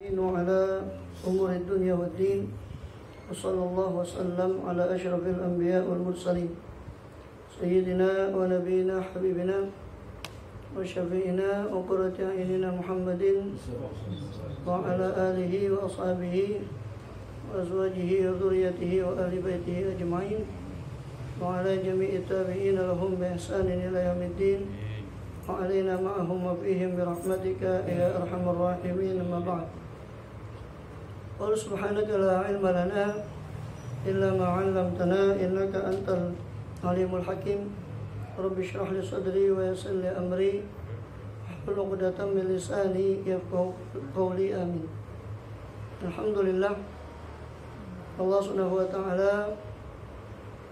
وعلى أمور الدنيا والدين وصلى الله وسلم على أشرف الأنبياء والمرسلين سيدنا ونبينا حبيبنا وشفيعنا وقرة أعيننا محمد وعلى آله وأصحابه وأزواجه وذريته وأهل بيته أجمعين وعلى جميع التابعين لهم بإحسان إلى يوم الدين وعلينا معهم وفيهم برحمتك يا أرحم الراحمين. أما بعد، قل سبحانك لا علم لنا إلا ما علمتنا إنك أنت العليم الحكيم. رب اشرح لي صدري ويسر لي أمري واحلل عقدة من لساني يفقهوا قولي. آمين. Alhamdulillah, Allah Subhanahu wa taala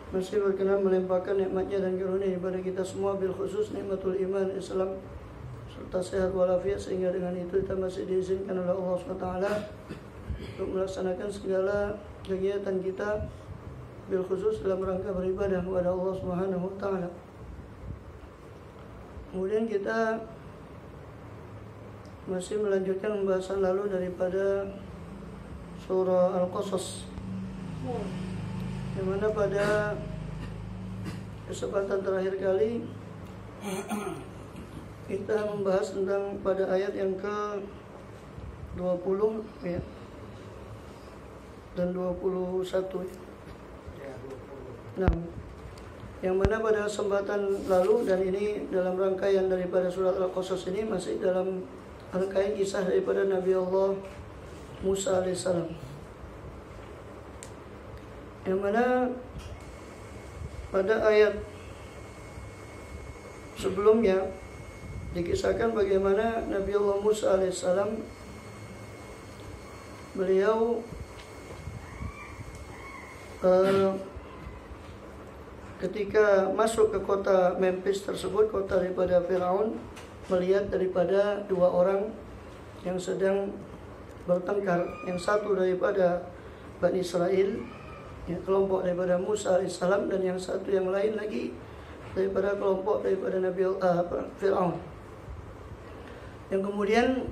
masih berkenan melimpahkan nikmatnya dan karunia kepada kita semua, bil khusus nikmatul iman Islam serta sehat walafiat, sehingga dengan itu kita masih diizinkan oleh Allah SWT untuk melaksanakan segala kegiatan kita bil khusus dalam rangka beribadah kepada Allah Subhanahu wa taala. Kemudian kita masih melanjutkan pembahasan lalu daripada surah Al-Qasas, yang mana pada kesempatan terakhir kali kita membahas tentang pada ayat yang ke-20 ya, dan 21 ya. Nah, yang mana pada kesempatan lalu, dan ini dalam rangkaian daripada surat Al-Qasas ini, masih dalam rangkaian kisah daripada Nabi Allah Musa alaihissalam, yang mana pada ayat sebelumnya dikisahkan bagaimana Nabi Allah Musa alaihissalam beliau ketika masuk ke kota Memphis tersebut, kota daripada Firaun, melihat daripada dua orang yang sedang bertengkar, yang satu daripada Bani Israel, ya, kelompok daripada Musa alaihissalam, dan yang satu yang lain lagi daripada kelompok daripada Nabi Firaun. Yang kemudian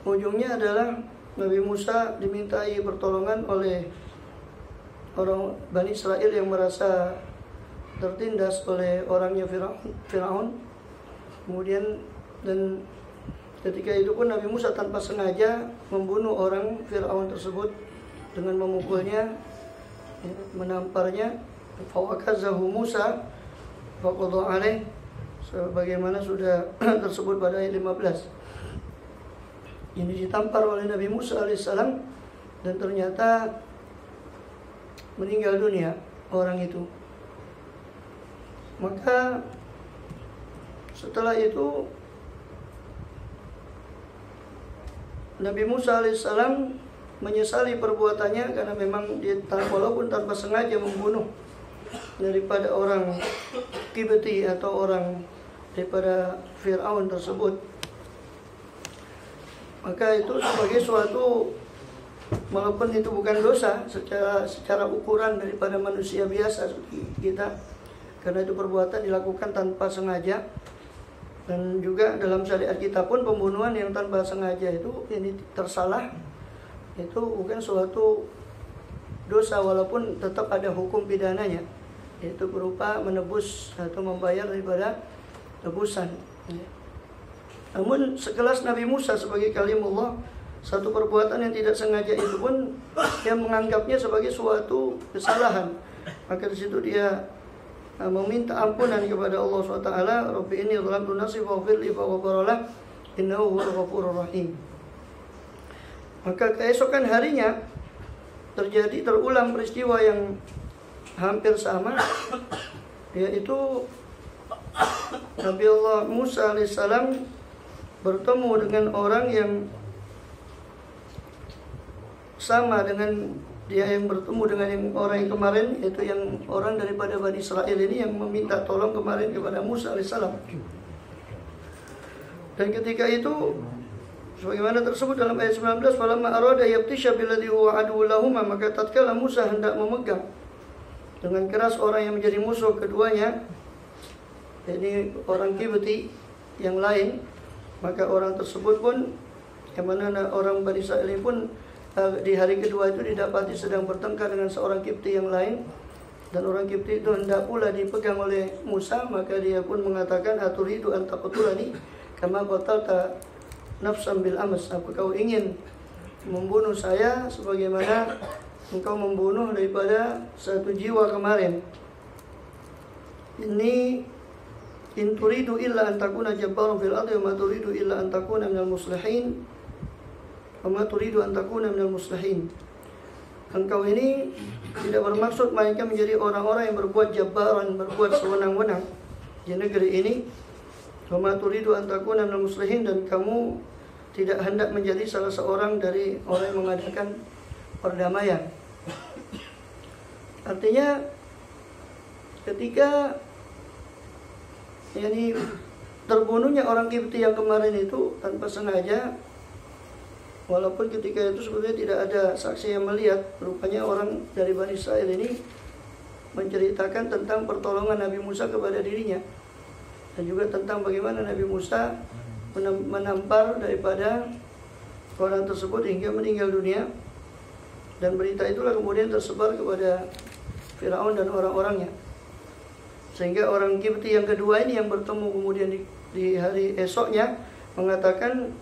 ujungnya adalah Nabi Musa dimintai pertolongan oleh orang Bani Israel yang merasa tertindas oleh orangnya Firaun. Kemudian dan ketika itu pun Nabi Musa tanpa sengaja membunuh orang Firaun tersebut dengan memukulnya, menamparnya. Fawakazahu Musa faqadha alaih, sebagaimana sudah tersebut pada ayat 15. Ini ditampar oleh Nabi Musa alaihissalam dan ternyata meninggal dunia orang itu. Maka setelah itu Nabi Musa alaihissalam menyesali perbuatannya, karena memang dia walaupun tanpa sengaja membunuh daripada orang Kibti atau orang daripada Fir'aun tersebut, maka itu sebagai suatu, walaupun itu bukan dosa secara ukuran daripada manusia biasa kita, karena itu perbuatan dilakukan tanpa sengaja. Dan juga dalam syariat kita pun pembunuhan yang tanpa sengaja itu ini tersalah, itu bukan suatu dosa, walaupun tetap ada hukum pidananya, yaitu berupa menebus atau membayar daripada tebusan. Namun sekelas Nabi Musa sebagai kalimullah, satu perbuatan yang tidak sengaja itu pun dia menganggapnya sebagai suatu kesalahan, maka di situ dia meminta ampunan kepada Allah SWT. Rabbi inni zalamtu nafsi faghfir li faghfara lahu innahu huwal ghafurur rahim. Maka keesokan harinya terulang peristiwa yang hampir sama, yaitu Nabi Allah Musa alaihissalam bertemu dengan orang yang sama dengan dia yang bertemu dengan yang orang yang kemarin, yaitu yang orang daripada Bani Israel ini yang meminta tolong kemarin kepada Musa alaihissalam. Dan ketika itu sebagaimana tersebut dalam ayat 19, falamma arada yabtisha billadhi huwa aduwwun lahuma, maka tatkala Musa hendak memegang dengan keras orang yang menjadi musuh keduanya, ini orang Kibti yang lain, maka orang tersebut pun Yang mana orang Bani Israil ini pun di hari kedua itu didapati sedang bertengkar dengan seorang Kipti yang lain, dan orang Kipti itu hendak pula dipegang oleh Musa, maka dia pun mengatakan, aturidu an taqtulani kama qatalta nafsan bil ams, apa kau ingin membunuh saya sebagaimana engkau membunuh daripada satu jiwa kemarin. Ini in turidu illa an takuna jabbaran fil ardi wa ma turidu illa an takuna minal muslihin wa ma turidu an takuna minal muslihin. Engkau ini tidak bermaksud melainkan menjadi orang-orang yang berbuat jabbaran, berbuat sewenang-wenang di negeri ini. Wa ma turidu an takuna minal muslihin, dan kamu tidak hendak menjadi salah seorang dari orang yang mengadakan perdamaian. Artinya ketika terbunuhnya orang Kipti yang kemarin itu tanpa sengaja, walaupun ketika itu sebenarnya tidak ada saksi yang melihat, rupanya orang dari Bani Israil ini menceritakan tentang pertolongan Nabi Musa kepada dirinya, dan juga tentang bagaimana Nabi Musa menampar daripada orang tersebut hingga meninggal dunia. Dan berita itulah kemudian tersebar kepada Firaun dan orang-orangnya, sehingga orang Kipti yang kedua ini yang bertemu kemudian di hari esoknya mengatakan,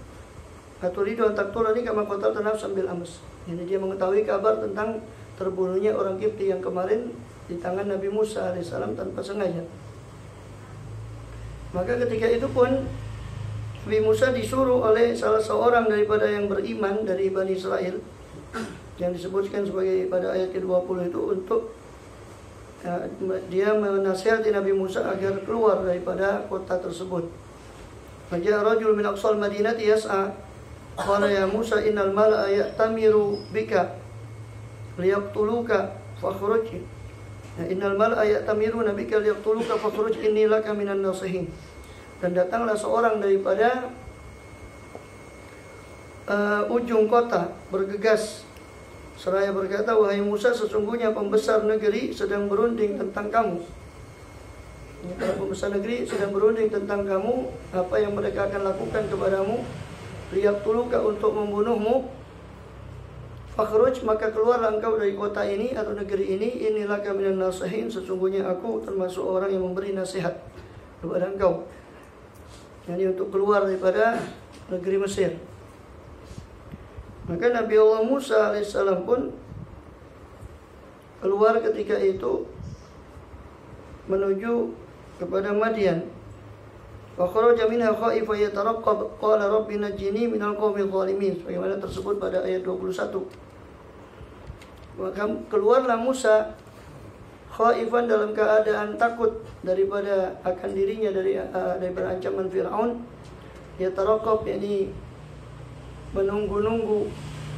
aturidu an taqtulani kama qatalta nafsan bil ams. Jadi dia mengetahui kabar tentang terbunuhnya orang Kipti yang kemarin di tangan Nabi Musa alaihissalam tanpa sengaja. Maka ketika itu pun Nabi Musa disuruh oleh salah seorang daripada yang beriman dari Bani Israel, yang disebutkan sebagai pada ayat ke-20 itu, untuk dia menasihati Nabi Musa agar keluar daripada kota tersebut. Faja'a rajul min aqsal madinati yas'a qala ya Musa innal mala'a ya'tamiru bika liyaqtuluka fakhruj. Innal mala'a ya'tamiruna bika liyaqtuluka fakhruj inni laka minan nasihin. Dan datanglah seorang daripada ujung kota bergegas seraya berkata, wahai Musa, sesungguhnya pembesar negeri sedang berunding tentang kamu. Para pembesar negeri sedang berunding tentang kamu, apa yang mereka akan lakukan kepadamu. Liyaqtuluka, untuk membunuhmu. Fakhruj, maka keluarlah engkau dari kota ini atau negeri ini. Inilah minan nasihin, sesungguhnya aku termasuk orang yang memberi nasihat kepada engkau. Jadi untuk keluar daripada negeri Mesir. Maka Nabi Allah Musa alaihissalam pun keluar ketika itu menuju kepada Madian. Wa kharaja minha khaifan yataraqqab qala rabbi najjini minal qaumil zalimin, sebagaimana tersebut pada ayat 21. Maka keluarlah Musa khaifan, dalam keadaan takut daripada akan dirinya daripada ancaman Firaun. Yataraqqab, yakni menunggu-nunggu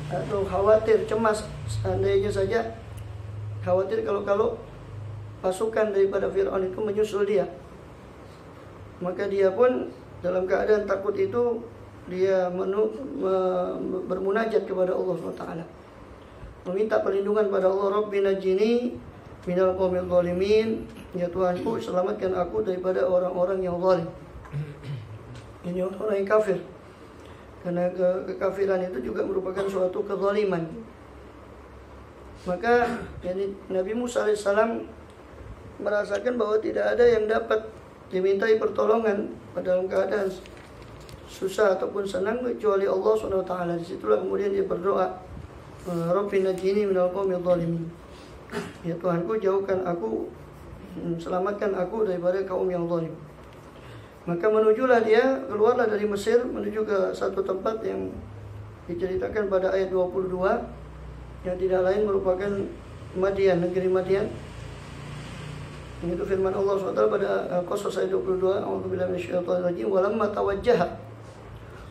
atau khawatir, cemas, seandainya saja khawatir kalau pasukan daripada Firaun itu menyusul dia. Maka dia pun dalam keadaan takut itu dia bermunajat kepada Allah SWT, meminta perlindungan pada Allah. Rabbi najjini minal qaumil zalimin, ya Tuhanku, selamatkan aku daripada orang-orang yang zalim. Ini orang yang kafir, karena kekafiran itu juga merupakan suatu kezaliman. Maka Nabi Musa alaihissalam merasakan bahwa tidak ada yang dapat dimintai pertolongan dalam keadaan susah ataupun senang kecuali Allah SWT. Disitulah kemudian dia berdoa, Rabbi najjini minal qaumil zalimin, ya Tuhanku, jauhkan aku, selamatkan aku daripada kaum yang zalim. Maka menujulah dia, keluarlah dari Mesir menuju ke satu tempat yang diceritakan pada ayat 22, yang tidak lain merupakan Madian, negeri Madian. Itu firman Allah SWT pada Qasas ayat 22, a'udzubillahi minasyaitonir rajim, walamma tawajjaha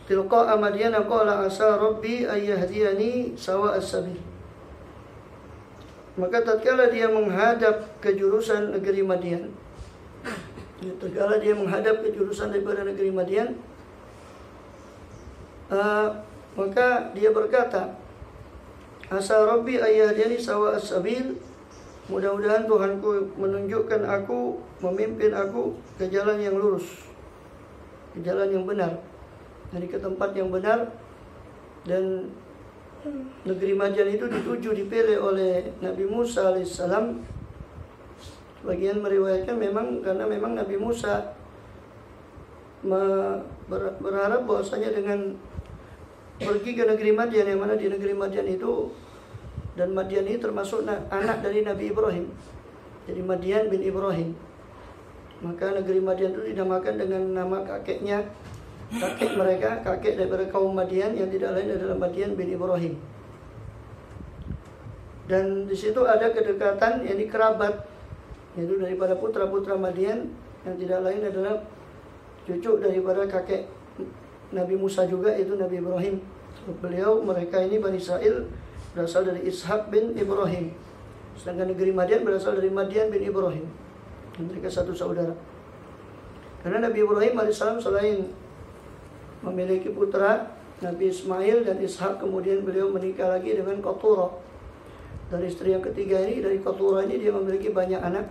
tilqa'a Madyana qala asa rabbi ayyahdiyani sawa'as sabil. Maka tatkala dia menghadap ke jurusan negeri Madian, tatkala dia menghadap ke jurusan daripada negeri Madian, maka dia berkata, asa rabbi ayyahdiyani sawa'as sabil, mudah-mudahan Tuhanku menunjukkan aku, memimpin aku ke jalan yang lurus, ke jalan yang benar, jadi ke tempat yang benar, Dan negeri Madian itu dipilih oleh Nabi Musa alaihissalam. Sebagian meriwayatkan karena memang Nabi Musa berharap bahwasanya dengan pergi ke negeri Madian, yang mana di negeri Madian itu, dan Madian ini termasuk anak dari Nabi Ibrahim, jadi Madian bin Ibrahim. Maka negeri Madian itu dinamakan dengan nama kakek mereka, kakek daripada kaum Madian, yang tidak lain adalah Madian bin Ibrahim. Dan di situ ada kedekatan, yakni kerabat, yaitu daripada putra-putra Madian, yang tidak lain adalah cucu daripada kakek Nabi Musa juga, itu Nabi Ibrahim. Mereka ini Bani Israil berasal dari Ishak bin Ibrahim. Sedangkan negeri Madian berasal dari Madian bin Ibrahim. Mereka satu saudara. Karena Nabi Ibrahim alaihissalam selain memiliki putra Nabi Ismail dan Ishak, kemudian beliau menikah lagi dengan Qaturah. Dari istri yang ketiga ini, dari Qaturah ini, dia memiliki banyak anak.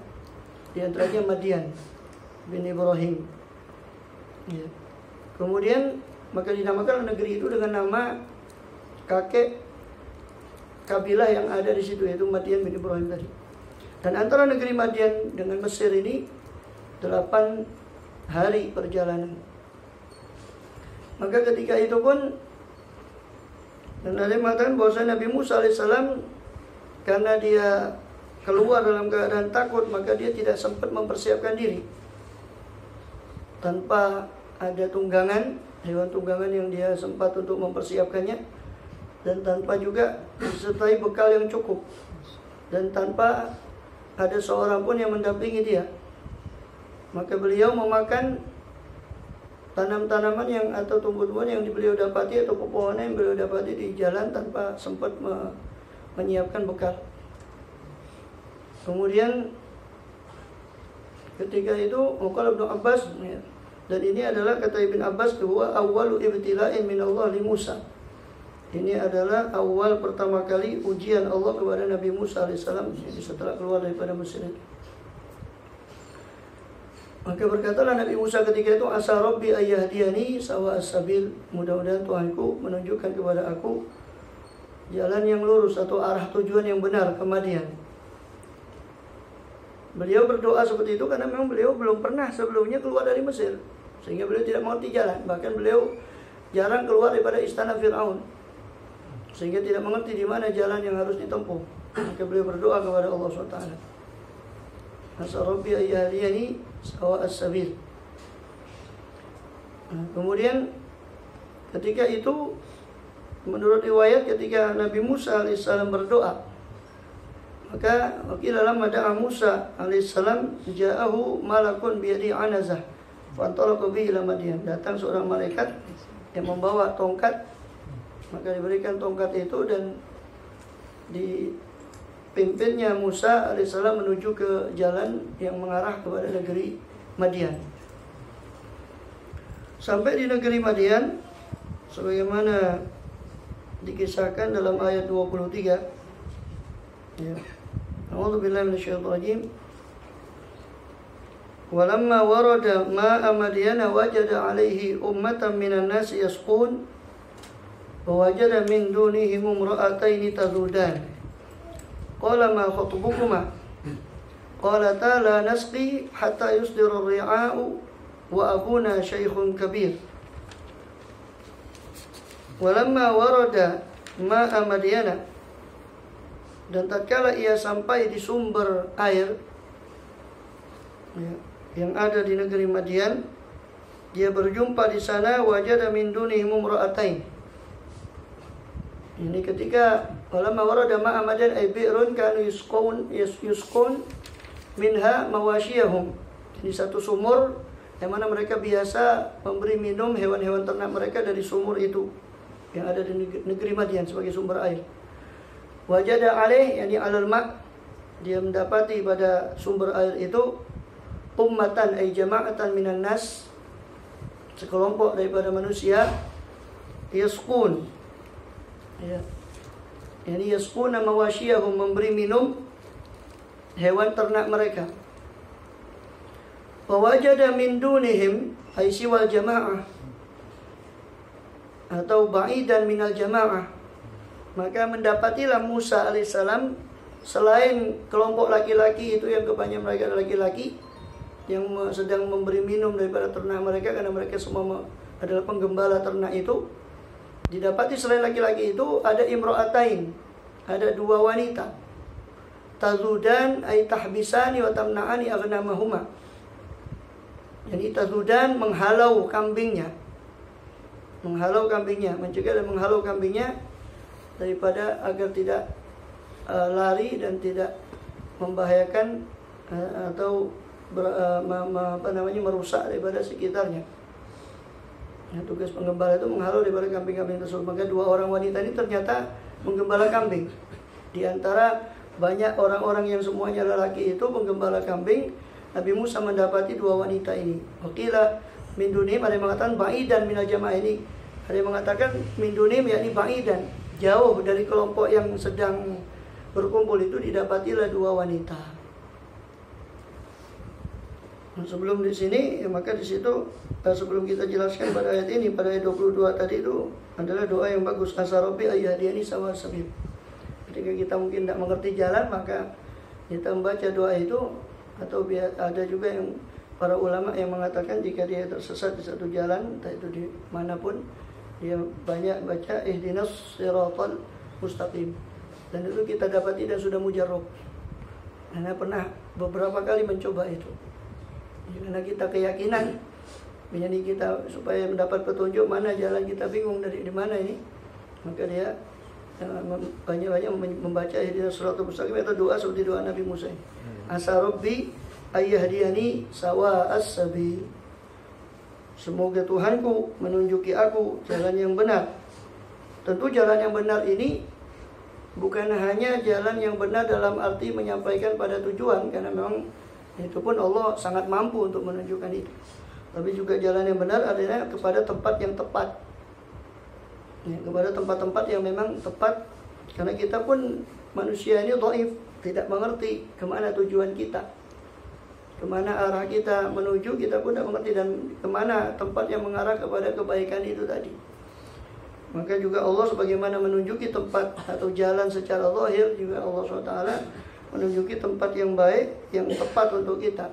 Di antaranya Madian bin Ibrahim. Ya. Kemudian maka dinamakan negeri itu dengan nama kakek kabilah yang ada di situ, yaitu Madian bin Ibrahim tadi. Dan antara negeri Madian dengan Mesir ini 8 hari perjalanan. Maka ketika itu pun, dan ada yang mengatakan bahwa Nabi Musa alaihissalam, karena dia keluar dalam keadaan takut, maka dia tidak sempat mempersiapkan diri. Tanpa ada tunggangan, hewan tunggangan yang dia sempat untuk mempersiapkannya, dan tanpa juga disertai bekal yang cukup, dan tanpa ada seorang pun yang mendampingi dia. Maka beliau memakan tanam-tanaman yang atau tumbuh-tumbuhan yang beliau dapati, atau pepohonan yang beliau dapati di jalan, tanpa sempat menyiapkan bekal. Kemudian ketika itu qala Ibnu Abbas, dan ini adalah kata Ibn Abbas, huwa awwalu ibtila'in min Allah li Musa. Ini adalah awal pertama kali ujian Allah kepada Nabi Musa alaihissalam setelah keluar daripada Mesir. Maka berkatalah Nabi Musa ketika itu, asa rabbi ayyahdiyani sawa as-sabil, mudah-mudahan Tuhanku menunjukkan kepada aku jalan yang lurus atau arah tujuan yang benar ke Madian. Beliau berdoa seperti itu karena memang beliau belum pernah sebelumnya keluar dari Mesir, sehingga beliau tidak mengerti jalan. Bahkan beliau jarang keluar daripada istana Fir'aun, sehingga tidak mengerti di mana jalan yang harus ditempuh. Maka beliau berdoa kepada Allah SWT. Asa rabbi ayyahdiyani sawa as-sabil. Kemudian ketika itu, menurut riwayat, ketika Nabi Musa alaihissalam berdoa, maka dalam da'a Musa alaihissalam, ja'ahu malakun biyadi anazah fantalaqa bihi ila Madian. Datang seorang malaikat yang membawa tongkat, maka diberikan tongkat itu dan dipimpinnya Musa alaihissalam menuju ke jalan yang mengarah kepada negeri Madian. Sampai di negeri Madian, sebagaimana dikisahkan dalam ayat 23, ya. A'udzubillahi minasyaitonir rajim. Walamma warada ma'a Madyana wajada 'alaihi ummatan minan nasi yasqun wa wajada min dunihim imra'ataini tazudan. Qala ma khatbukuma? Qalata la nasqi hatta yusdira ar-ri'a'u wa abuna shaykhun kabir. Walamma warada ma'a Madyana, dan tatkala ia sampai di sumber air yang ada di negeri Madian, dia berjumpa di sana wajada min dunihim imra'atain. Ini ketika walamma warada ma'a Madian ay bi'run kanu yusqun minha mawashiyahum. Ini satu sumur yang mana mereka biasa memberi minum hewan-hewan ternak mereka dari sumur itu yang ada di negeri Madian sebagai sumber air. Wajada alaih, yani alal ma', dia mendapati pada sumber air itu ummatan ay jama'atan minan nas, sekelompok daripada manusia, yasqun, ya, yani yasquna mawashiyahum, memberi minum hewan ternak mereka. Wa wajada min dunihim ay siwal jama'ah atau ba'idan minal jamaah. Maka mendapatilah Musa alaihissalam selain kelompok laki-laki itu yang kebanyakan mereka adalah laki-laki yang sedang memberi minum daripada ternak mereka, karena mereka semua adalah penggembala ternak itu. Didapati selain laki-laki itu ada imra'atain, ada dua wanita. Tazudan ay tahbisani wa tamna'ani aghnamahuma. Jadi tazudan menghalau kambingnya. Mencegah dan menghalau kambingnya daripada agar tidak lari dan tidak membahayakan atau merusak daripada sekitarnya. Nah, tugas penggembala itu menghalau daripada kambing-kambing tersebut. Maka dua orang wanita ini ternyata menggembala kambing. Di antara banyak orang-orang yang semuanya lelaki itu menggembala kambing, Nabi Musa mendapati dua wanita ini. Wakilah min dunim, ada yang mengatakan ba'idan minal jamaah ini. Ada yang mengatakan min dunim yakni ba'idan, jauh dari kelompok yang sedang berkumpul itu didapatilah dua wanita. Nah, sebelum di sini ya, maka di situ sebelum kita jelaskan pada ayat ini, pada ayat 22 tadi itu adalah doa yang bagus, asarobi ayyadiyani sawal sabil. Ketika kita mungkin tidak mengerti jalan, maka kita membaca doa itu. Atau ada juga yang para ulama yang mengatakan jika dia tersesat di satu jalan, entah itu di manapun, dia banyak baca ihdinas siratal mustaqim. Dan itu kita dapati dan sudah mujarrab. Karena pernah beberapa kali mencoba itu. Karena kita keyakinan, jadi kita supaya mendapat petunjuk mana jalan, kita bingung dari di mana ini, maka dia banyak-banyak membaca ihdinas siratal mustaqim atau doa seperti doa Nabi Musa. Asa Rabbi ayyahdiyani sawa'as sabil. Semoga Tuhanku menunjuki aku jalan yang benar. Tentu jalan yang benar ini bukan hanya jalan yang benar dalam arti menyampaikan pada tujuan, karena memang itu pun Allah sangat mampu untuk menunjukkan itu. Tapi juga jalan yang benar adalah kepada tempat yang tepat. Ya, kepada tempat-tempat yang memang tepat, karena kita pun manusia ini dhaif, tidak mengerti kemana tujuan kita, kemana arah kita menuju, kita pun tidak mengerti, dan kemana tempat yang mengarah kepada kebaikan itu tadi. Maka juga Allah sebagaimana menunjuki tempat atau jalan secara zahir, juga Allah SWT menunjuki tempat yang baik, yang tepat untuk kita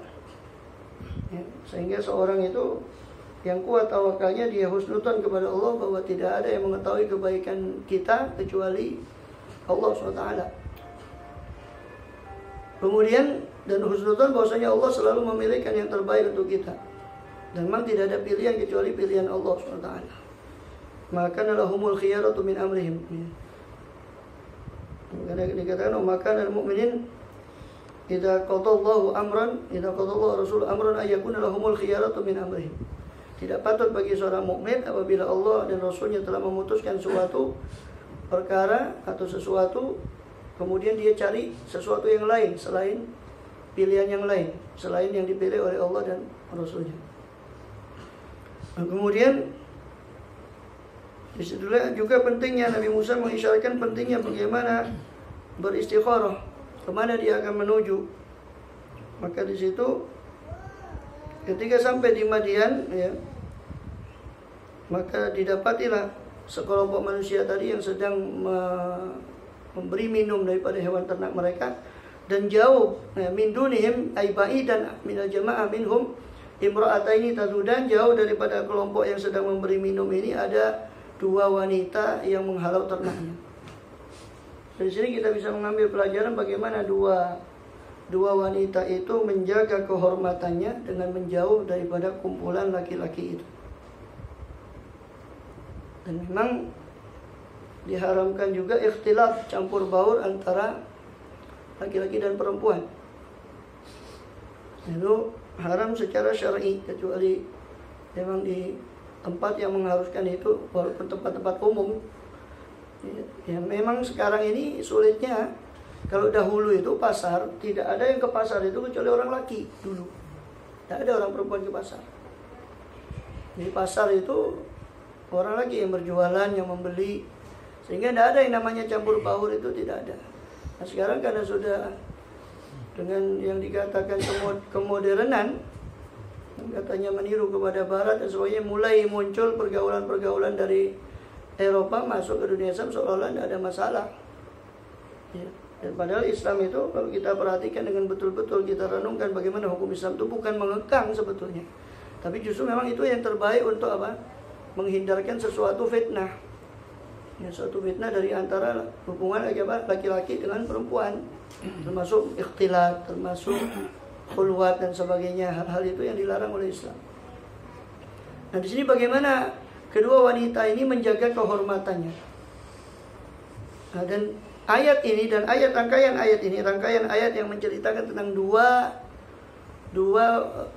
ya, sehingga seorang itu yang kuat tawakalnya, dia husnudzon kepada Allah bahwa tidak ada yang mengetahui kebaikan kita kecuali Allah SWT. Kemudian dan husnudzon bahwasanya Allah selalu memilihkan yang terbaik untuk kita. Dan memang tidak ada pilihan kecuali pilihan Allah SWT. Maka lahumul khiyaratu min amrihim. Karena dikatakan maka al mu'minin idza qadallahu amran, idza qadallahu rasul amran ayyakuna lahumul khiyaratu min amrihim. Tidak patut bagi seorang mukmin apabila Allah dan Rasulnya telah memutuskan suatu perkara atau sesuatu, kemudian dia cari sesuatu yang lain selain pilihan yang lain, selain yang dipilih oleh Allah dan Rasulnya. Nah, kemudian disitulah juga pentingnya Nabi Musa mengisyaratkan pentingnya bagaimana beristikharah, kemana dia akan menuju. Maka di situ ketika sampai di Madian ya, maka didapatilah sekelompok manusia tadi yang sedang memberi minum daripada hewan ternak mereka, dan jauh min dunihim ay ba'idan minal jamaah minhum imra'ataini tazudan, jauh daripada kelompok yang sedang memberi minum ini ada dua wanita yang menghalau ternaknya. Dari sini kita bisa mengambil pelajaran bagaimana dua wanita itu menjaga kehormatannya dengan menjauh daripada kumpulan laki-laki itu. Dan memang diharamkan juga ikhtilaf, campur baur antara laki-laki dan perempuan. Itu haram secara syar'i, kecuali memang di tempat yang mengharuskan itu, walaupun tempat-tempat umum. Ya, memang sekarang ini sulitnya. Kalau dahulu itu pasar, tidak ada yang ke pasar itu kecuali orang laki dulu. Tidak ada orang perempuan ke pasar. Di pasar itu orang lagi yang berjualan, yang membeli, sehingga tidak ada yang namanya campur baur, itu tidak ada. Nah, sekarang karena sudah dengan yang dikatakan kemodernan, katanya meniru kepada barat dan sebagainya, mulai muncul pergaulan-pergaulan dari Eropa masuk ke dunia Islam seolah-olah tidak ada masalah. Ya. Dan padahal Islam itu kalau kita perhatikan dengan betul-betul, kita renungkan bagaimana hukum Islam itu bukan mengekang sebetulnya, tapi justru memang itu yang terbaik untuk apa? Menghindarkan sesuatu fitnah. Ya, suatu fitnah dari antara hubungan laki-laki dengan perempuan, termasuk ikhtilat, termasuk khulwat dan sebagainya. Hal-hal itu yang dilarang oleh Islam. Nah, di sini bagaimana kedua wanita ini menjaga kehormatannya. Nah, dan ayat ini dan rangkaian ayat yang menceritakan tentang dua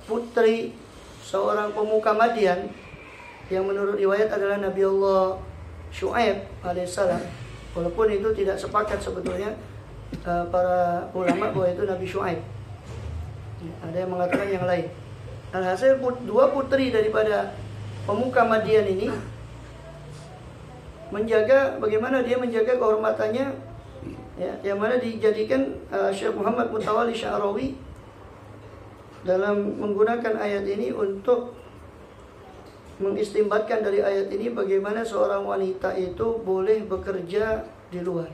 putri seorang pemuka Madian yang menurut riwayat adalah Nabi Allah Syuaib alaihissalam. Walaupun itu tidak sepakat sebetulnya para ulama bahwa itu Nabi Syuaib. Ada yang mengatakan yang lain. Alhasil dua putri daripada pemuka Madian ini bagaimana dia menjaga kehormatannya, ya, yang mana dijadikan Syekh Muhammad Mutawalli Sya'rawi dalam menggunakan ayat ini untuk mengistimbatkan dari ayat ini bagaimana seorang wanita itu boleh bekerja di luar,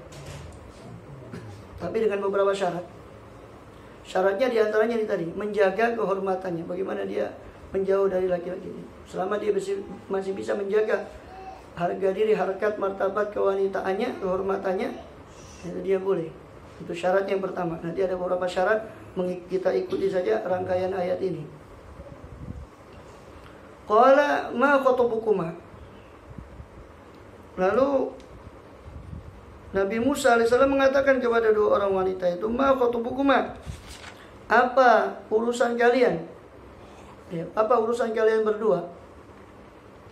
tapi dengan beberapa syarat. Syaratnya diantaranya ini tadi, menjaga kehormatannya. Bagaimana dia menjauh dari laki-laki ini, selama dia masih bisa menjaga harga diri, harkat, martabat kewanitaannya, kehormatannya, itu dia boleh. Itu syarat yang pertama. Nanti ada beberapa syarat, kita ikuti saja rangkaian ayat ini. Qala ma khatubukuma. Lalu Nabi Musa alaihissalam mengatakan kepada dua orang wanita itu, ma khatubukuma, apa urusan kalian? Ya, apa urusan kalian berdua?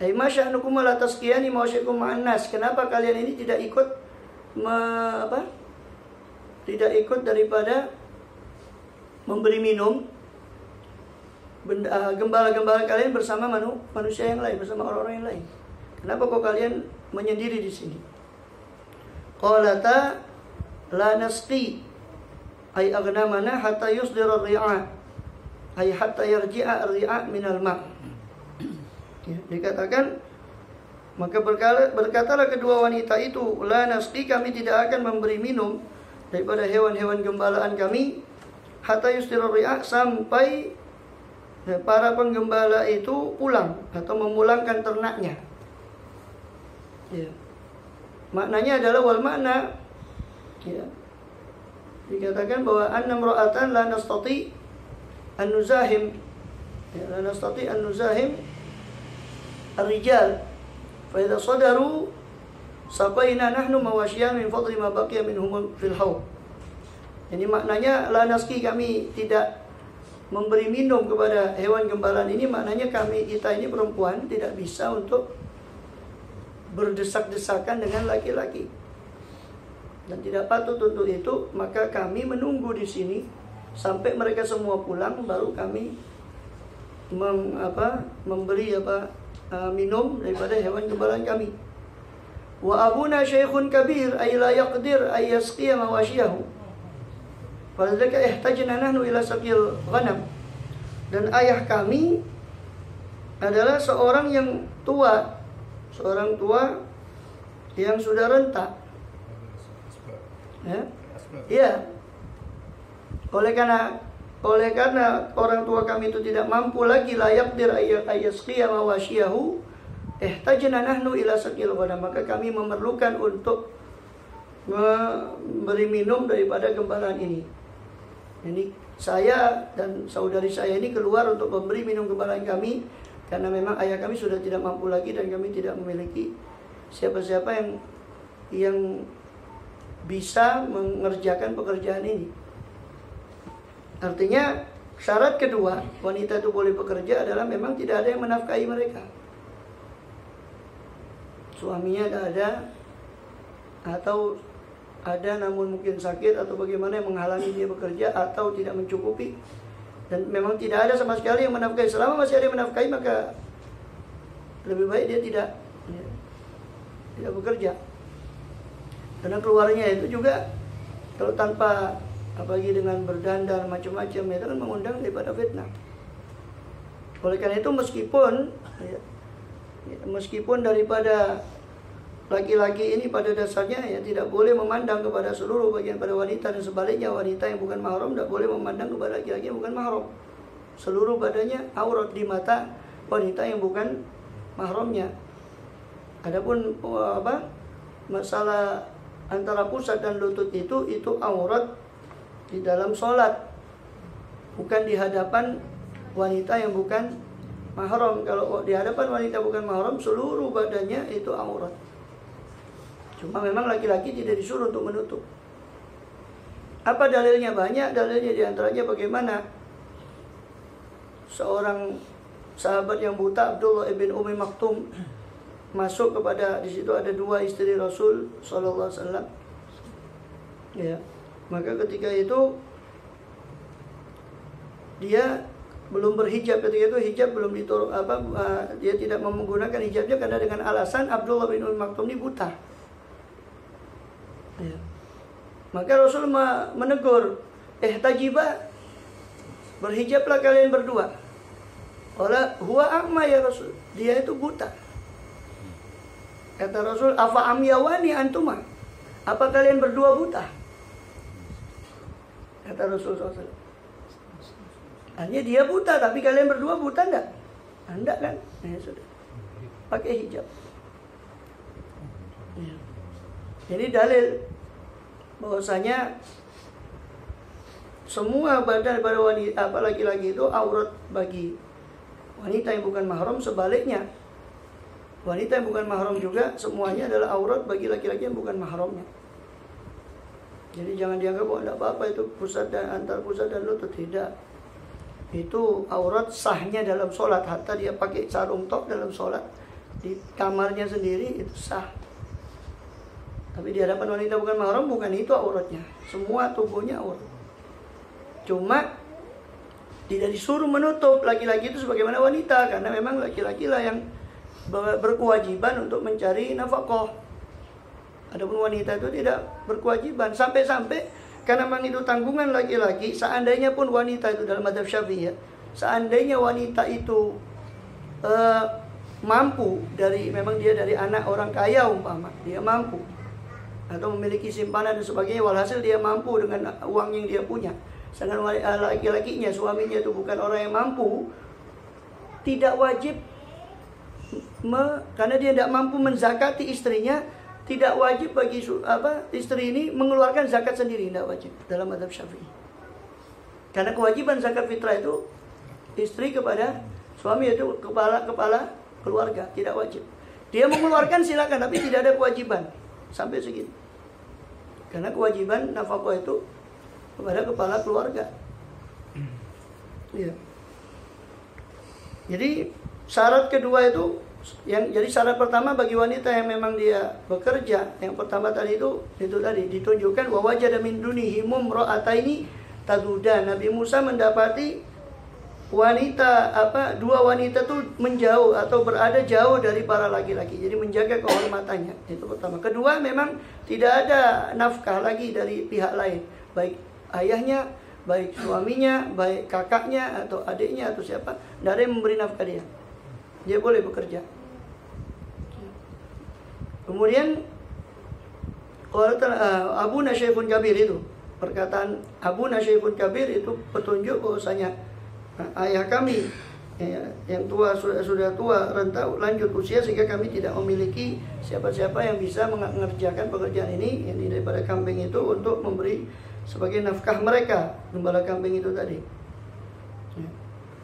Masya'nukum la tasqiyani mawasyikum ma'an nas. Kenapa kalian ini tidak ikut tidak ikut daripada memberi minum gembala-gembala kalian bersama manusia yang lain, bersama orang-orang yang lain? Kenapa kok kalian menyendiri di sini? Qalata la nasqi ay aghnamana hatta yusdira ar-ri'a ay hatta yarji'a ar-ri'a minal ma'. Ya, dikatakan, maka berkatalah kedua wanita itu, la nasqi, kami tidak akan memberi minum daripada hewan-hewan gembalaan kami, hatta yusdira ar-ri'a, sampai para penggembala itu pulang atau memulangkan ternaknya. Ya. Maknanya adalah wal makna, ya, dikatakan bahwa annamra'atan la nastati an nuzahim, ya, la nastati an nuzahim ar-rijal fa idza sadaru saqaina nahnu mawasyian min fadli ma baqiya minhum fil haud. Ini maknanya la nasqi, kami tidak memberi minum kepada hewan gembalaan ini. Maknanya kita ini perempuan tidak bisa untuk berdesak-desakan dengan laki-laki dan tidak patut untuk itu. Maka kami menunggu di sini sampai mereka semua pulang, baru kami memberi minum daripada hewan gembalaan kami. Wa abuna syaikhun kabir ay la yaqdir ay yasqiya mawashiyahu faladzaka ihtajna nahnu ila saqil ghanam. Dan ayah kami adalah seorang yang tua, seorang tua yang sudah renta. Ya. Oleh karena orang tua kami itu tidak mampu lagi, layak dir ayasqiya mawashiyahu ihtajna nahnu ila saqil ghanam, maka kami memerlukan untuk memberi minum daripada gembalaan ini. Ini saya dan saudari saya ini keluar untuk memberi minum gembalaan kami karena memang ayah kami sudah tidak mampu lagi dan kami tidak memiliki siapa-siapa yang bisa mengerjakan pekerjaan ini. Artinya syarat kedua wanita itu boleh bekerja adalah memang tidak ada yang menafkahi mereka. Suaminya tidak ada, atau ada namun mungkin sakit atau bagaimana yang menghalangi dia bekerja atau tidak mencukupi, dan memang tidak ada sama sekali yang menafkahi. Selama masih ada yang menafkahi, maka lebih baik dia tidak bekerja. Karena keluarnya itu juga kalau tanpa, apalagi dengan berdandan macam-macam, itu kan mengundang daripada fitnah. Oleh karena itu meskipun daripada laki-laki ini pada dasarnya ya tidak boleh memandang kepada seluruh bagian pada wanita, dan sebaliknya wanita yang bukan mahram tidak boleh memandang kepada laki-laki yang bukan mahram. Seluruh badannya aurat di mata wanita yang bukan mahramnya. Adapun masalah antara pusat dan lutut itu aurat di dalam sholat, bukan di hadapan wanita yang bukan mahram. Kalau di hadapan wanita bukan mahram, seluruh badannya itu aurat. Cuma memang laki-laki tidak disuruh untuk menutup. Apa dalilnya? Banyak dalilnya, diantaranya bagaimana seorang sahabat yang buta, Abdullah ibn Ummi Maktum, masuk kepada, di situ ada 2 istri Rasul sallallahu alaihi wasallam. Ya. Maka ketika itu dia belum berhijab, ketika itu hijab belum diturun, dia tidak menggunakan hijabnya karena dengan alasan Abdullah bin Ummi Maktum ini buta. Ya. Maka Rasul menegur, tajiba, berhijablah kalian berdua. Qala huwa a'ma ya Rasul, dia itu buta. Kata Rasul, afa amyawani antuma, apa kalian berdua buta? Kata Rasul SAW. Hanya dia buta, tapi kalian berdua buta enggak? Enggak kan? Ya sudah. Pakai hijab. Ya. Ini dalil bahwasanya semua badan pada wanita, laki-laki itu aurat bagi wanita yang bukan mahram. Sebaliknya, wanita yang bukan mahram juga semuanya adalah aurat bagi laki-laki yang bukan mahramnya. Jadi jangan dianggap tidak apa-apa itu pusat dan antar pusat dan lutut, tidak. Itu aurat sahnya dalam sholat. Hatta dia pakai sarung tok dalam sholat di kamarnya sendiri, itu sah. Tapi di hadapan wanita bukan mahram, bukan itu auratnya. Semua tubuhnya aurat. Cuma tidak disuruh menutup laki-laki itu sebagaimana wanita, karena memang laki-laki lah yang berkewajiban untuk mencari nafkah. Adapun wanita itu tidak berkewajiban. Sampai-sampai karena memang itu tanggungan laki-laki, seandainya pun wanita itu dalam mazhab Syafi'i ya, seandainya wanita itu mampu memang dia dari anak orang kaya umpama, dia mampu atau memiliki simpanan dan sebagainya, walhasil dia mampu dengan uang yang dia punya. Sedangkan laki-lakinya, suaminya itu bukan orang yang mampu, tidak wajib karena dia tidak mampu menzakati istrinya, tidak wajib bagi istri ini mengeluarkan zakat sendiri, tidak wajib dalam mazhab Syafi'i. Karena kewajiban zakat fitrah itu istri kepada suami, itu kepala keluarga, tidak wajib. Dia mengeluarkan silakan, tapi tidak ada kewajiban sampai segitu. Karena kewajiban nafkah itu kepada kepala keluarga. Ya. Jadi syarat kedua itu, jadi syarat pertama bagi wanita yang memang dia bekerja, yang pertama tadi itu tadi ditunjukkan wa wajada min dunihim ra'ataini tadudan. Nabi Musa mendapati dua wanita itu menjauh atau berada jauh dari para laki-laki. Jadi menjaga kehormatannya. Itu pertama. Kedua, memang tidak ada nafkah lagi dari pihak lain, baik ayahnya, baik suaminya, baik kakaknya atau adiknya atau siapa, tidak ada yang memberi nafkah dia. Dia boleh bekerja. Kemudian Abu Nasyaifun Kabir itu, perkataan Abu Nasyaifun Kabir itu petunjuk bahwasanya ayah kami yang tua sudah tua, renta, lanjut usia, sehingga kami tidak memiliki siapa-siapa yang bisa mengerjakan pekerjaan ini daripada kambing itu untuk memberi sebagai nafkah mereka, gembala kambing itu tadi.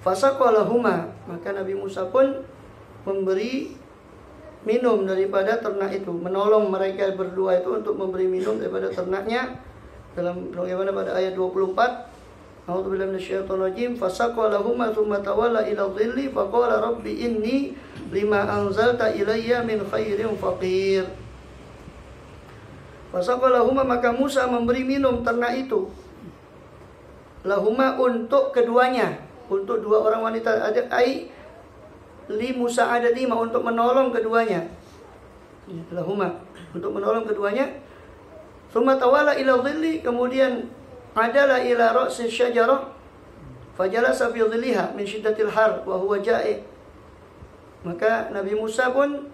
Fasaqalahuma, maka Nabi Musa pun memberi minum daripada ternak itu, menolong mereka berdua itu untuk memberi minum daripada ternaknya, dalam bagaimana pada ayat 24. A'udzubillahi minasyaitonir rajim. Fasaqalahuma tsumma tawalla ila dhilli faqala rabbi inni lima anzalta ilayya min khairin faqir. Fasaqalahuma, maka Musa memberi minum ternak itu. Lahuma, untuk keduanya, untuk dua orang wanita, ada li Musa ada 5, untuk menolong keduanya. Lahuma, untuk menolong keduanya. Tsumma tawalla ila dhilli, kemudian adalah ila ra'si syajarah fajalasa fi dhilliha min syiddatil har wa huwa ja'i. Maka Nabi Musa pun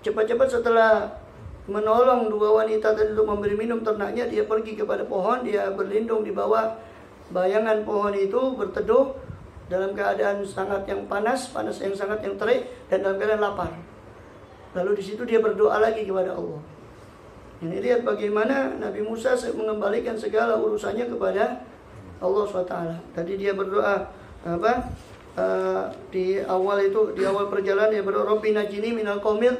cepat-cepat setelah menolong dua wanita tadi untuk memberi minum ternaknya. Dia pergi kepada pohon, dia berlindung di bawah bayangan pohon itu, berteduh dalam keadaan sangat yang panas yang sangat yang terik, dan dalam keadaan lapar. Lalu di situ dia berdoa lagi kepada Allah. Ini lihat bagaimana Nabi Musa mengembalikan segala urusannya kepada Allah SWT. Tadi dia berdoa di awal perjalanan dia berdoa, Rabbi najini minal qaumil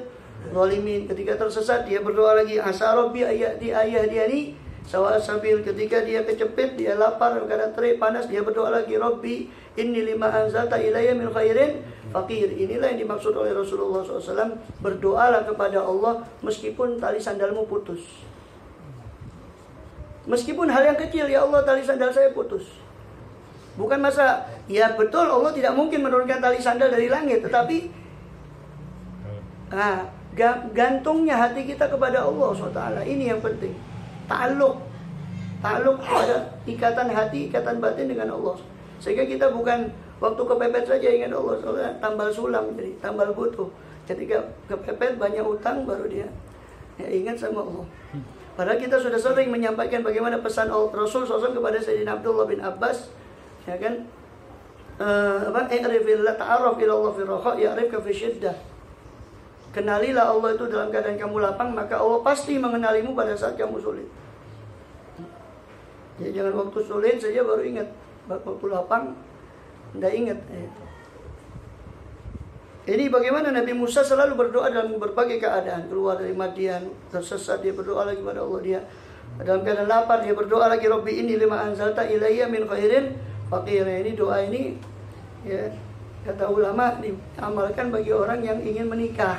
zalimin. Ketika tersesat dia berdoa lagi, asa Rabbi ayahdiyani sawa sabil. Ketika dia kecepit, dia lapar, karena terik panas, dia berdoa lagi, Rabbi inni lima anzalta ilayya min khairin faqir. Inilah yang dimaksud oleh Rasulullah SAW. Berdoalah kepada Allah meskipun tali sandalmu putus. Meskipun hal yang kecil, ya Allah tali sandal saya putus. Bukan masa, ya betul Allah tidak mungkin menurunkan tali sandal dari langit, tetapi gantungnya hati kita kepada Allah SWT. Ini yang penting. Ta'alluq pada ikatan hati, ikatan batin dengan Allah. Sehingga kita bukan waktu kepepet saja ingat Allah, soalnya tambal sulam, jadi tambal butuh. Ketika kepepet banyak utang, baru dia ingat sama Allah. Padahal kita sudah sering menyampaikan bagaimana pesan Rasul SAW kepada Sayyidina Abdullah bin Abbas, ya kan? I'rifillah ta'arraf ila Allah fi raha ya'rifka fi syiddah. Kenalilah Allah itu dalam keadaan kamu lapang, maka Allah pasti mengenalimu pada saat kamu sulit. Ya, jangan waktu sulit saja baru ingat, waktu lapang tidak ingat. Ini bagaimana Nabi Musa selalu berdoa dalam berbagai keadaan. Keluar dari Madian, tersesat, dia berdoa lagi kepada Allah. Dia dalam keadaan lapar, dia berdoa lagi, Rabbi inni lima anzalta ilayya min khairin faqir. Ini doa ini, ya, kata ulama, diamalkan bagi orang yang ingin menikah.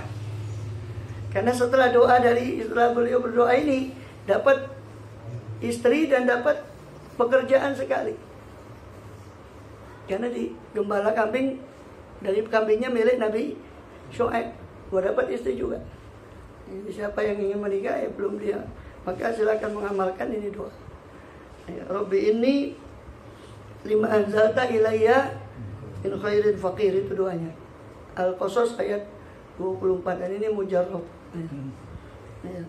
Karena setelah beliau berdoa ini, dapat istri dan dapat pekerjaan sekali. Karena di gembala kambing, dari kambingnya milik Nabi Syuaib, dapat istri juga. Jadi siapa yang ingin menikah, ya belum dia, maka silakan mengamalkan ini doa. Ya, Rabbi inni lima anzalta ilayya min khairin faqir, itu doanya. Al-Qasas ayat 24, dan ini mujarrab. Ya.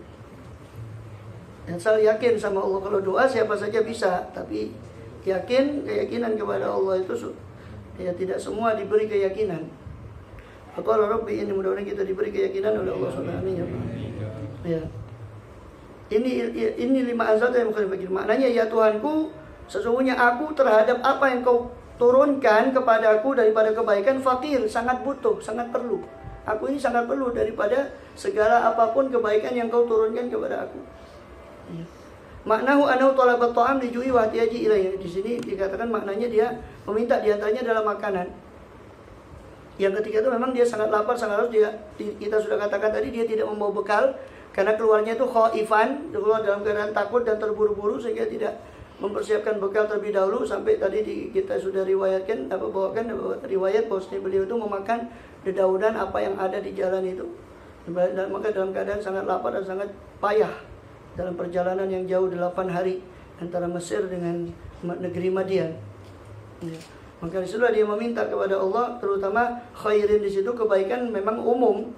Dan saya yakin sama Allah, kalau doa siapa saja bisa, tapi keyakinan kepada Allah itu ya tidak semua diberi keyakinan. Qala Rabbi, ini mudah-mudahan kita diberi keyakinan oleh Allah SWT. Ya. Ini lima anzalta yang bukan fakir. Maknanya, ya Tuhanku, sesungguhnya aku terhadap apa yang kau turunkan kepadaku daripada kebaikan fakir, sangat butuh, sangat perlu. Aku ini sangat perlu daripada segala apapun kebaikan yang kau turunkan kepada aku. Ya. Maknahu anahu talabat ta'am lijui wa hatiyaji ilayya. Di sini dikatakan maknanya dia meminta, diantaranya dalam makanan. Yang ketiga itu memang dia sangat lapar, sangat haus. Kita sudah katakan tadi, dia tidak membawa bekal karena keluarnya itu khaifan, keluar dalam keadaan takut dan terburu-buru, sehingga tidak mempersiapkan bekal terlebih dahulu. Sampai tadi kita sudah riwayatkan, bawakan riwayat bahwa beliau itu memakan dedaunan apa yang ada di jalan itu. Maka dalam keadaan sangat lapar dan sangat payah dalam perjalanan yang jauh 8 hari antara Mesir dengan negeri Madian. Ya. Maka disitulah dia meminta kepada Allah, terutama khairin. Di situ kebaikan memang umum,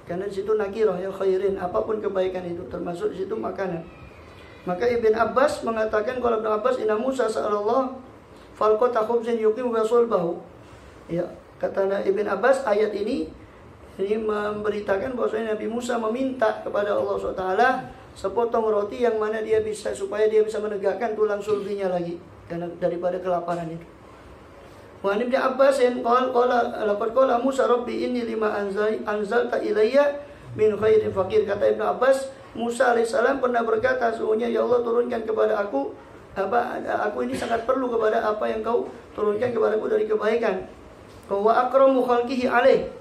karena di situ nakirah, ya, khairin, apapun kebaikan itu, termasuk di situ makanan. Maka Ibn Abbas mengatakan, kalau Ibn Abbas, inna Musa sa'alallah falqata khubzin yuqim wa sulbahu. Ya, kata Ibn Abbas, ayat ini memberitakan bahwasanya Nabi Musa meminta kepada Allah SWT sepotong roti yang mana dia bisa, supaya dia bisa menegakkan tulang sulbinya lagi karena daripada kelaparan itu. Wa Ibnu Abbas qala Musa Rabbi inni lima anzalta ilayya min khairin faqir. Kata Ibnu Abbas, Musa alaihissalam pernah berkata, sesungguhnya ya Allah turunkan kepada aku ini sangat perlu kepada apa yang kau turunkan kepadaku dari kebaikan. Wa akramu khalqihi alaih.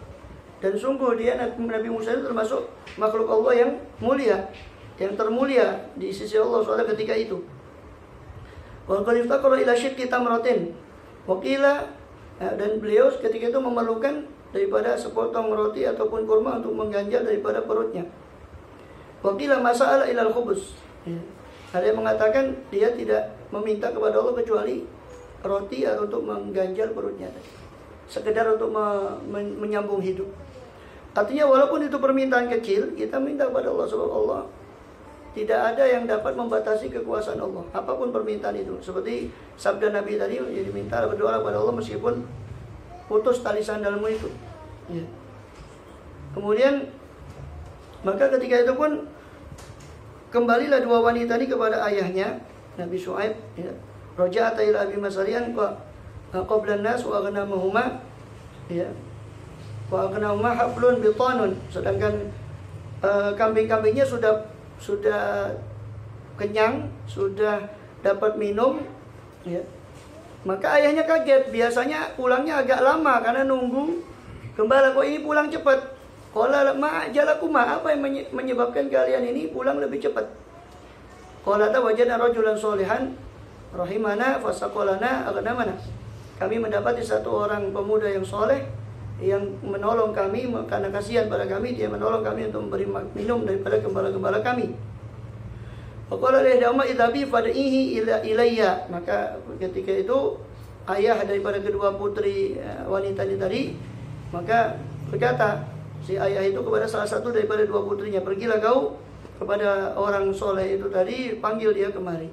Dan sungguh dia, Nabi Musa itu termasuk makhluk Allah yang mulia, yang termulia di sisi Allah SWT ketika itu. Wa qad iftaqara ila shiqqi tamratin. Wakila, dan beliau ketika itu memerlukan daripada sepotong roti ataupun kurma untuk mengganjal daripada perutnya. Wakila masa'ala ilal khubus. Ada yang mengatakan dia tidak meminta kepada Allah kecuali roti atau untuk mengganjal perutnya, sekedar untuk menyambung hidup. Artinya walaupun itu permintaan kecil, kita minta kepada Allah subhanahu wa ta'ala. Tidak ada yang dapat membatasi kekuasaan Allah, apapun permintaan itu. Seperti sabda Nabi tadi, jadi minta berdoa kepada Allah meskipun putus tali sandalmu itu. Ya. Kemudian maka ketika itu pun kembalilah dua wanita ini kepada ayahnya Nabi Syuaib. Ya. Raja'ata ila abi masarian qablan nas wa aghnamahuma. Ya. Wa aghnamahuma hablun bitanun. Sedangkan kambing-kambingnya sudah kenyang, sudah dapat minum. Ya. Maka ayahnya kaget. Biasanya pulangnya agak lama karena nunggu gembala. Kok ini pulang cepat? Qala ma'ajalakuma, apa yang menyebabkan kalian ini pulang lebih cepat? Qala wajadna rajulan sholihan rahimana fasaqalana aghnamana. Kami mendapati satu orang pemuda yang soleh yang menolong kami karena kasihan pada kami, dia menolong kami untuk memberi minum daripada gembala-gembala kami. Faqala lihdahuma idhabi fad'ihi ilayya. Maka ketika itu ayah daripada kedua putri wanita ini tadi maka berkata si ayah itu kepada salah satu daripada dua putrinya, pergilah kau kepada orang soleh itu tadi, panggil dia kemari.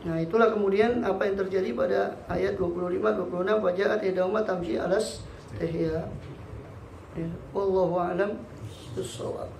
Nah itulah kemudian apa yang terjadi pada ayat 25-26. Waja'at ihdahuma tamshi alas tehya. Wallahu a'lam bishawab.